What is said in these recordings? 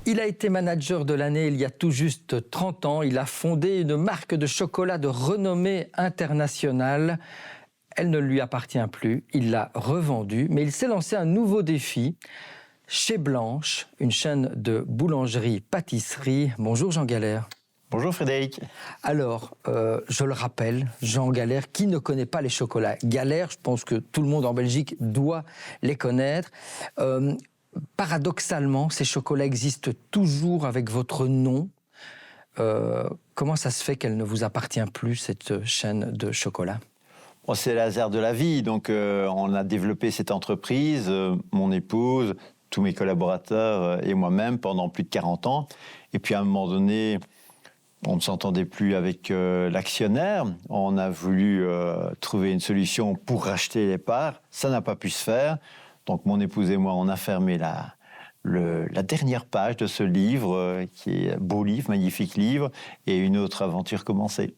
Il a été manager de l'année il y a tout juste 30 ans. Il a fondé une marque de chocolat de renommée internationale. Elle ne lui appartient plus, il l'a revendue, mais il s'est lancé un nouveau défi. Chez Blanche, une chaîne de boulangerie-pâtisserie. Bonjour Jean Galère. Bonjour Frédéric. Alors, je le rappelle, Jean Galère, qui ne connaît pas les chocolats Galère, je pense que tout le monde en Belgique doit les connaître. Paradoxalement, ces chocolats existent toujours avec votre nom. Comment ça se fait qu'elle ne vous appartient plus, cette chaîne de chocolat ? Bon, c'est le hasard de la vie. Donc, on a développé cette entreprise, mon épouse, tous mes collaborateurs et moi-même pendant plus de 40 ans. Et puis, à un moment donné, on ne s'entendait plus avec l'actionnaire. On a voulu trouver une solution pour racheter les parts. Ça n'a pas pu se faire. Donc, mon épouse et moi, on a fermé la dernière page de ce livre, qui est un beau livre, magnifique livre, et une autre aventure commençait.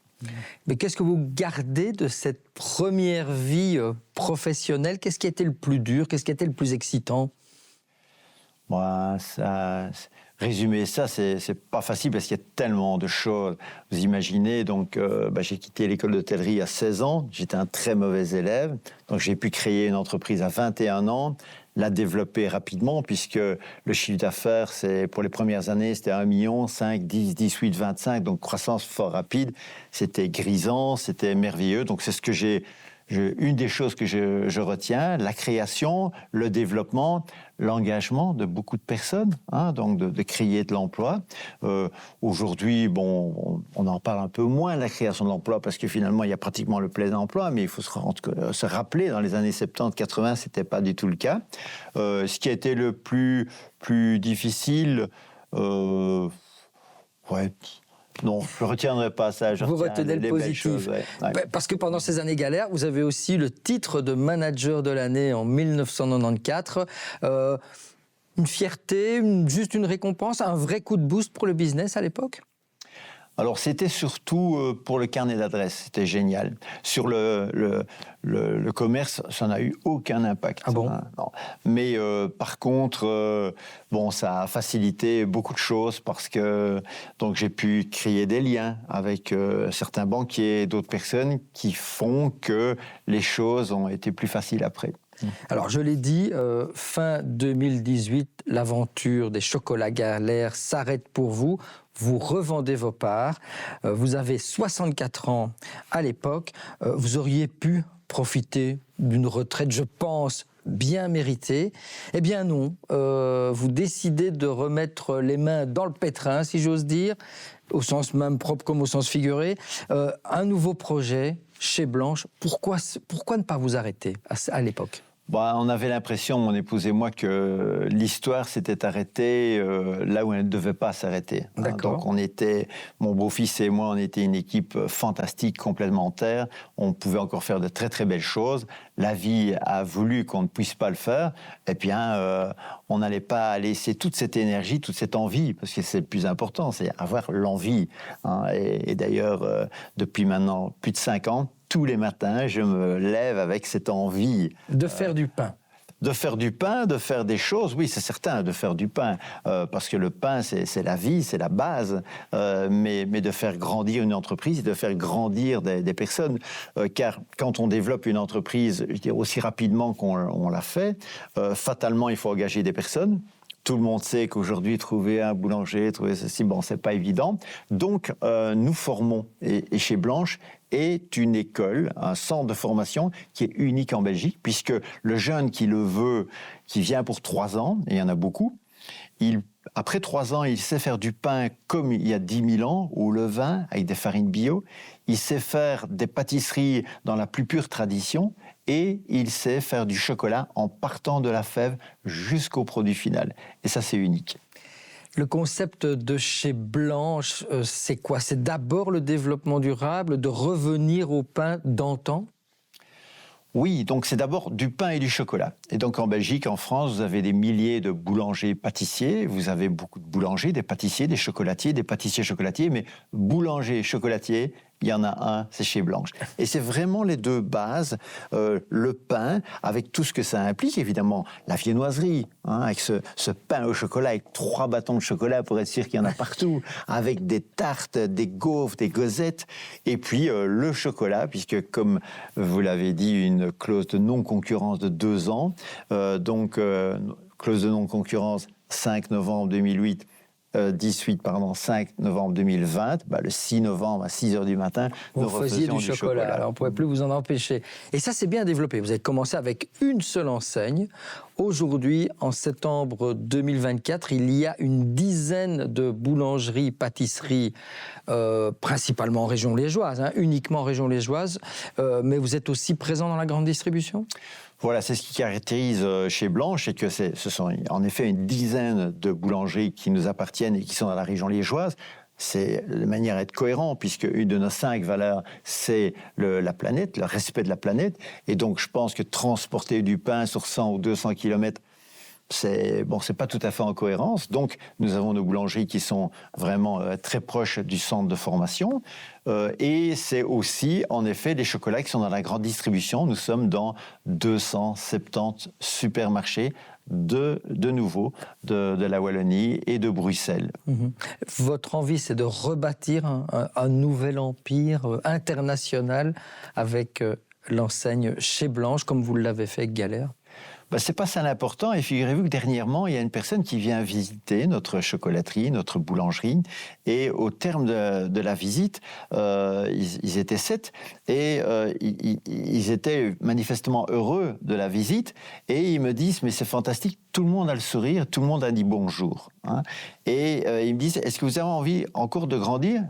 Mais qu'est-ce que vous gardez de cette première vie professionnelle ? Qu'est-ce qui a été le plus dur ? Qu'est-ce qui a été le plus excitant ? Moi, résumer ça, c'est pas facile parce qu'il y a tellement de choses. Vous imaginez, donc, j'ai quitté l'école d'hôtellerie à 16 ans. J'étais un très mauvais élève. Donc, j'ai pu créer une entreprise à 21 ans, la développer rapidement, puisque le chiffre d'affaires, pour les premières années, c'était 1 million, 5, 10, 18, 25. Donc, croissance fort rapide. C'était grisant, c'était merveilleux. Donc, c'est ce que une des choses que je retiens, la création, le développement, l'engagement de beaucoup de personnes, donc de créer de l'emploi. Aujourd'hui, on en parle un peu moins, la création de l'emploi, parce que finalement, il y a pratiquement le plein emploi, mais il faut se rappeler, dans les années 70-80, ce n'était pas du tout le cas. Ce qui a été le plus difficile, non, je ne retiendrai pas ça. Vous retenez le positif. Choses, ouais. Parce que pendant ces années galères, vous avez aussi le titre de manager de l'année en 1994. Une fierté, juste une récompense, un vrai coup de boost pour le business à l'époque ? Alors, c'était surtout pour le carnet d'adresses, c'était génial. Sur le commerce, ça n'a eu aucun impact. Ah bon ? Non. Mais par contre, ça a facilité beaucoup de choses parce que donc, j'ai pu créer des liens avec certains banquiers, d'autres personnes qui font que les choses ont été plus faciles après. Alors, je l'ai dit, fin 2018, l'aventure des chocolats Galère s'arrête pour vous. Vous revendez vos parts. Vous avez 64 ans à l'époque. Vous auriez pu profiter d'une retraite, je pense, bien méritée. Eh bien non, vous décidez de remettre les mains dans le pétrin, si j'ose dire, au sens même propre comme au sens figuré. Un nouveau projet chez Blanche. Pourquoi ne pas vous arrêter à l'époque ? On avait l'impression, mon épouse et moi, que l'histoire s'était arrêtée là où elle ne devait pas s'arrêter. Donc mon beau-fils et moi, on était une équipe fantastique, complémentaire. On pouvait encore faire de très très belles choses. La vie a voulu qu'on ne puisse pas le faire. Et bien, on n'allait pas laisser toute cette énergie, toute cette envie, parce que c'est le plus important, c'est avoir l'envie. Et d'ailleurs, depuis maintenant plus de 5 ans, tous les matins, je me lève avec cette envie. De faire du pain. De faire du pain, de faire des choses, oui, c'est certain, de faire du pain, parce que le pain, c'est la vie, c'est la base, mais de faire grandir une entreprise, de faire grandir des personnes, car quand on développe une entreprise, je dirais aussi rapidement qu'on l'a fait, fatalement, il faut engager des personnes. Tout le monde sait qu'aujourd'hui, trouver un boulanger, trouver ceci, c'est pas évident. Donc, nous formons, et chez Blanche, est une école, un centre de formation qui est unique en Belgique, puisque le jeune qui le veut, qui vient pour 3 ans, et il y en a beaucoup, après 3 ans, il sait faire du pain comme il y a 10 000 ans, au levain, avec des farines bio. Il sait faire des pâtisseries dans la plus pure tradition, et il sait faire du chocolat en partant de la fève jusqu'au produit final. Et ça, c'est unique. Le concept de chez Blanche, c'est quoi ? C'est d'abord le développement durable, de revenir au pain d'antan ? Oui, donc c'est d'abord du pain et du chocolat. Et donc en Belgique, en France, vous avez des milliers de boulangers-pâtissiers, vous avez beaucoup de boulangers, des pâtissiers, des chocolatiers, des pâtissiers-chocolatiers, mais boulanger, chocolatier, il y en a un, c'est chez Blanche. Et c'est vraiment les deux bases, le pain, avec tout ce que ça implique, évidemment, la viennoiserie, avec ce pain au chocolat, avec 3 bâtons de chocolat pour être sûr qu'il y en a partout, avec des tartes, des gaufres, des gossettes, et puis le chocolat, puisque comme vous l'avez dit, une clause de non-concurrence de 2 ans, clause de non-concurrence 5 novembre 2008, 5 novembre 2020, le 6 novembre à 6 h du matin, vous faisiez du chocolat. Alors on ne pouvait plus vous en empêcher. Et ça, c'est bien développé. Vous avez commencé avec une seule enseigne. Aujourd'hui, en septembre 2024, il y a une dizaine de boulangeries, pâtisseries, principalement en région liégeoise, uniquement en région liégeoise. Mais vous êtes aussi présent dans la grande distribution ? Voilà, c'est ce qui caractérise chez Blanche, c'est que ce sont en effet une dizaine de boulangeries qui nous appartiennent et qui sont dans la région liégeoise. C'est de manière à être cohérent, puisque une de nos 5 valeurs, c'est la planète, le respect de la planète. Et donc, je pense que transporter du pain sur 100 ou 200 km, c'est pas tout à fait en cohérence. Donc, nous avons nos boulangeries qui sont vraiment très proches du centre de formation. Et c'est aussi, en effet, des chocolats qui sont dans la grande distribution. Nous sommes dans 270 supermarchés de nouveau, de la Wallonie et de Bruxelles. Votre envie, c'est de rebâtir un nouvel empire international avec l'enseigne chez Blanche, comme vous l'avez fait avec Galère? C'est pas ça l'important, et figurez-vous que dernièrement, il y a une personne qui vient visiter notre chocolaterie, notre boulangerie, et au terme de la visite, ils étaient 7, et ils étaient manifestement heureux de la visite, et ils me disent, mais c'est fantastique, tout le monde a le sourire, tout le monde a dit bonjour. Et ils me disent, est-ce que vous avez envie encore de grandir?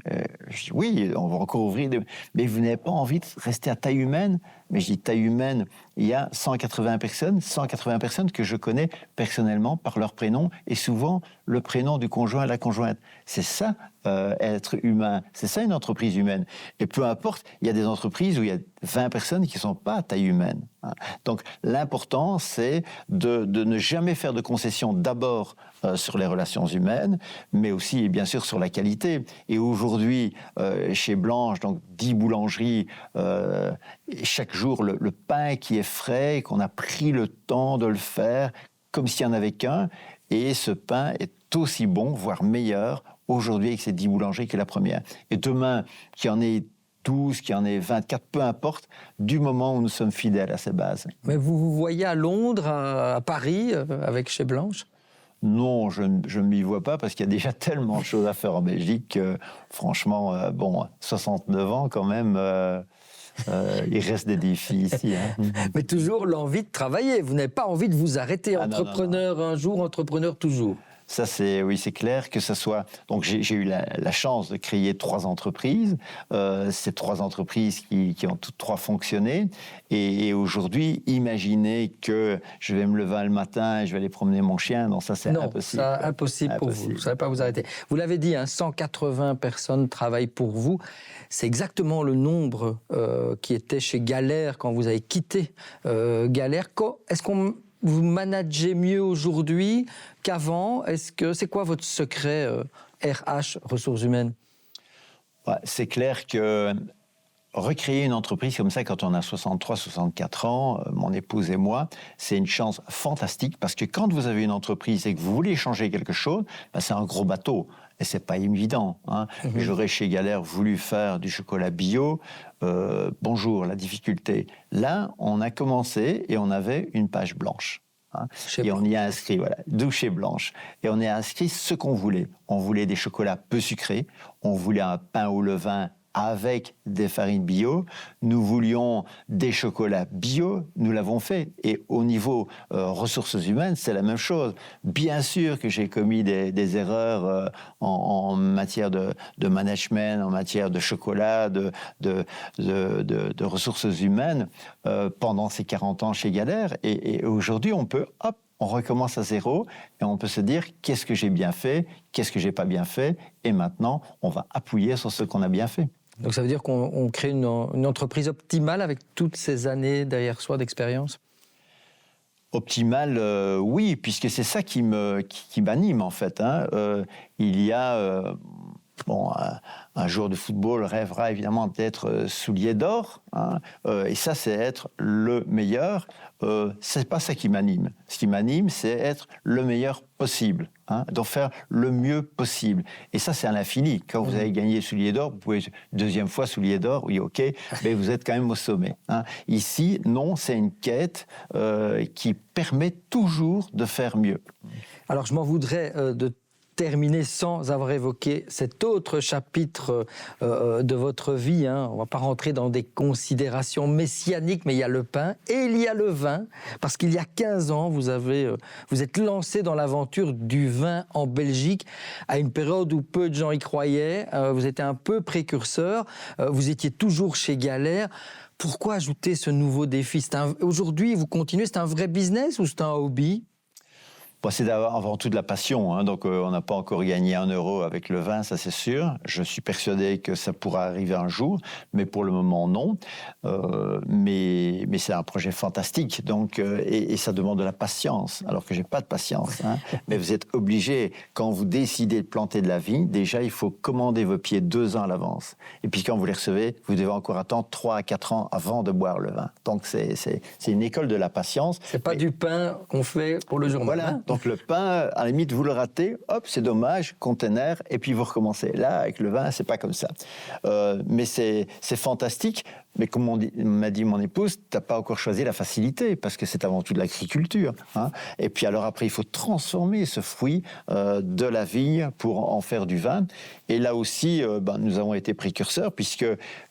Je dis, oui, on va encore ouvrir, mais vous n'avez pas envie de rester à taille humaine? Mais je dis taille humaine, il y a 180 personnes que je connais personnellement par leur prénom, et souvent le prénom du conjoint et la conjointe. C'est ça, être humain, c'est ça une entreprise humaine. Et peu importe, il y a des entreprises où il y a 20 personnes qui ne sont pas à taille humaine. Donc l'important, c'est de ne jamais faire de concessions d'abord sur les relations humaines, mais aussi bien sûr sur la qualité. Et aujourd'hui, chez Blanche, donc 10 boulangeries, chaque jour le pain qui est frais, qu'on a pris le temps de le faire comme s'il n'y en avait qu'un, et ce pain est aussi bon, voire meilleur aujourd'hui avec ces 10 boulangeries que la première. Et demain, qu'il y en ait 12, qu'il y en ait 24, peu importe, du moment où nous sommes fidèles à ces bases. Mais vous vous voyez à Londres, à Paris, avec chez Blanche? Non, je ne m'y vois pas, parce qu'il y a déjà tellement de choses à faire en Belgique que, franchement, 69 ans quand même, il reste des défis ici. Mais toujours l'envie de travailler, vous n'avez pas envie de vous arrêter, entrepreneur un jour, entrepreneur toujours. Ça, c'est clair que ça soit... Donc, j'ai eu la chance de créer 3 entreprises. Ces 3 entreprises qui ont toutes 3 fonctionné. Et aujourd'hui, imaginez que je vais me lever le matin et je vais aller promener mon chien. Non, ça, c'est impossible. Non, impossible pour vous. Vous ne savez pas vous arrêter. Vous l'avez dit, 180 personnes travaillent pour vous. C'est exactement le nombre qui était chez Galère quand vous avez quitté Galère. Est-ce qu'on... Vous managez mieux aujourd'hui qu'avant? C'est quoi votre secret RH, ressources humaines? C'est clair que recréer une entreprise comme ça quand on a 63, 64 ans, mon épouse et moi, c'est une chance fantastique, parce que quand vous avez une entreprise et que vous voulez changer quelque chose, c'est un gros bateau. Et c'est pas évident. J'aurais chez Galère voulu faire du chocolat bio. Bonjour, la difficulté. Là, on a commencé et on avait une page blanche. Et on y a inscrit, d'où chez Blanche. Et on y a inscrit ce qu'on voulait. On voulait des chocolats peu sucrés. On voulait un pain au levain avec des farines bio. Nous voulions des chocolats bio, nous l'avons fait. Et au niveau ressources humaines, c'est la même chose. Bien sûr que j'ai commis des erreurs en matière de management, en matière de chocolat, de ressources humaines pendant ces 40 ans chez Galère. Et aujourd'hui, on recommence à zéro et on peut se dire qu'est-ce que j'ai bien fait, qu'est-ce que j'ai pas bien fait, et maintenant, on va appuyer sur ce qu'on a bien fait. Donc ça veut dire qu'on crée une entreprise optimale avec toutes ces années derrière soi d'expérience? Optimale, oui, puisque c'est ça qui m'anime en fait. Il y a Bon, un joueur de football rêvera évidemment d'être soulier d'or, hein, et ça, c'est être le meilleur. C'est pas ça qui m'anime. Ce qui m'anime, c'est être le meilleur possible, hein, donc faire le mieux possible. Et ça, c'est à l'infini. Quand vous avez gagné soulier d'or, vous pouvez deuxième fois soulier d'or, oui, ok, mais vous êtes quand même au sommet. Hein. Ici, non, c'est une quête qui permet toujours de faire mieux. Alors, je m'en voudrais de terminer sans avoir évoqué cet autre chapitre de votre vie. Hein. On ne va pas rentrer dans des considérations messianiques, mais il y a le pain et il y a le vin. Parce qu'il y a 15 ans, vous êtes lancé dans l'aventure du vin en Belgique, à une période où peu de gens y croyaient. Vous étiez un peu précurseur. Vous étiez toujours chez Galère. Pourquoi ajouter ce nouveau défi? Aujourd'hui, vous continuez, c'est un vrai business ou c'est un hobby? Bon, c'est avant tout de la passion, hein, donc on n'a pas encore gagné 1 euro avec le vin, ça c'est sûr. Je suis persuadé que ça pourra arriver un jour, mais pour le moment non. Mais c'est un projet fantastique, donc et ça demande de la patience, alors que j'ai pas de patience. Hein. Mais vous êtes obligé, quand vous décidez de planter de la vigne, déjà il faut commander vos pieds 2 ans à l'avance. Et puis quand vous les recevez, vous devez encore attendre 3 à 4 ans avant de boire le vin. Donc c'est une école de la patience. C'est pas du pain qu'on fait pour le jour voilà. même. Donc le pain, à la limite, vous le ratez, hop, c'est dommage, container, et puis vous recommencez. Là, avec le vin, c'est pas comme ça. Mais c'est fantastique. Mais comme m'a dit mon épouse, t'as pas encore choisi la facilité, parce que c'est avant tout de l'agriculture. Hein. Et puis alors après, il faut transformer ce fruit de la vigne pour en faire du vin. Et là aussi, nous avons été précurseurs, puisque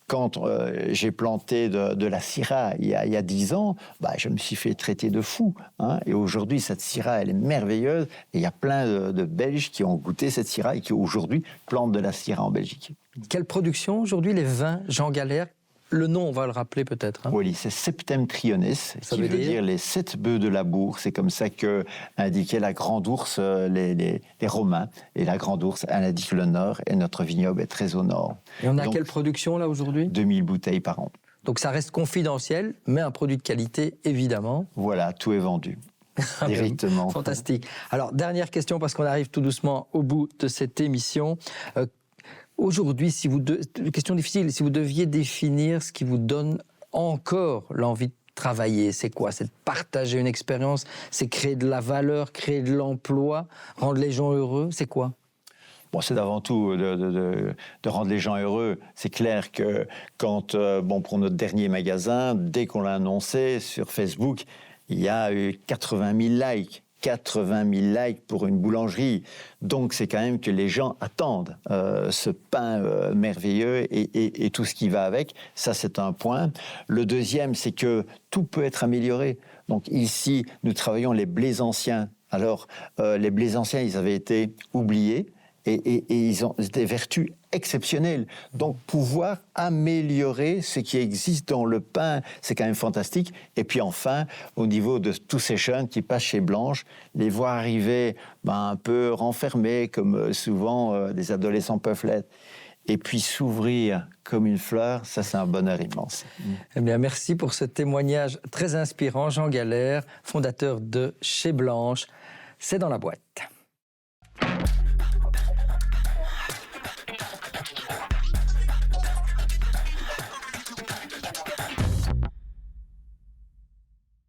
quand j'ai planté de la Syrah il y a 10 ans, je me suis fait traiter de fou. Hein. Et aujourd'hui, cette Syrah, elle est merveilleuse. Et il y a plein de Belges qui ont goûté cette Syrah et qui aujourd'hui plantent de la Syrah en Belgique. Quelle production aujourd'hui, les vins Jean Galère? Le nom, on va le rappeler peut-être. Hein. Oui, c'est Septemtriones, qui veut dire les 7 bœufs de Labour. C'est comme ça que indiquait la Grande Ourse les Romains. Et la Grande Ourse, elle indique le nord, et notre vignoble est très au nord. Et on a quelle production là aujourd'hui? 2000 bouteilles par an. Donc ça reste confidentiel, mais un produit de qualité, évidemment. Voilà, tout est vendu. Directement. Fantastique. Alors, dernière question, parce qu'on arrive tout doucement au bout de cette émission. Aujourd'hui, question difficile, si vous deviez définir ce qui vous donne encore l'envie de travailler, c'est quoi? C'est de partager une expérience, c'est créer de la valeur, créer de l'emploi, rendre les gens heureux, c'est quoi? Bon, c'est avant tout de rendre les gens heureux. C'est clair que quand, pour notre dernier magasin, dès qu'on l'a annoncé sur Facebook, il y a eu 80 000 likes. 80 000 likes pour une boulangerie. Donc, c'est quand même que les gens attendent ce pain merveilleux et tout ce qui va avec. Ça, c'est un point. Le deuxième, c'est que tout peut être amélioré. Donc, ici, nous travaillons les blés anciens. Alors, les blés anciens, ils avaient été oubliés et ils ont des vertus exceptionnelles. Donc, pouvoir améliorer ce qui existe dans le pain, c'est quand même fantastique. Et puis enfin, au niveau de tous ces jeunes qui passent chez Blanche, les voir arriver un peu renfermés, comme souvent des adolescents peuvent l'être, et puis s'ouvrir comme une fleur, ça c'est un bonheur immense. Eh bien, merci pour ce témoignage très inspirant. Jean Galère, fondateur de Chez Blanche, c'est dans la boîte.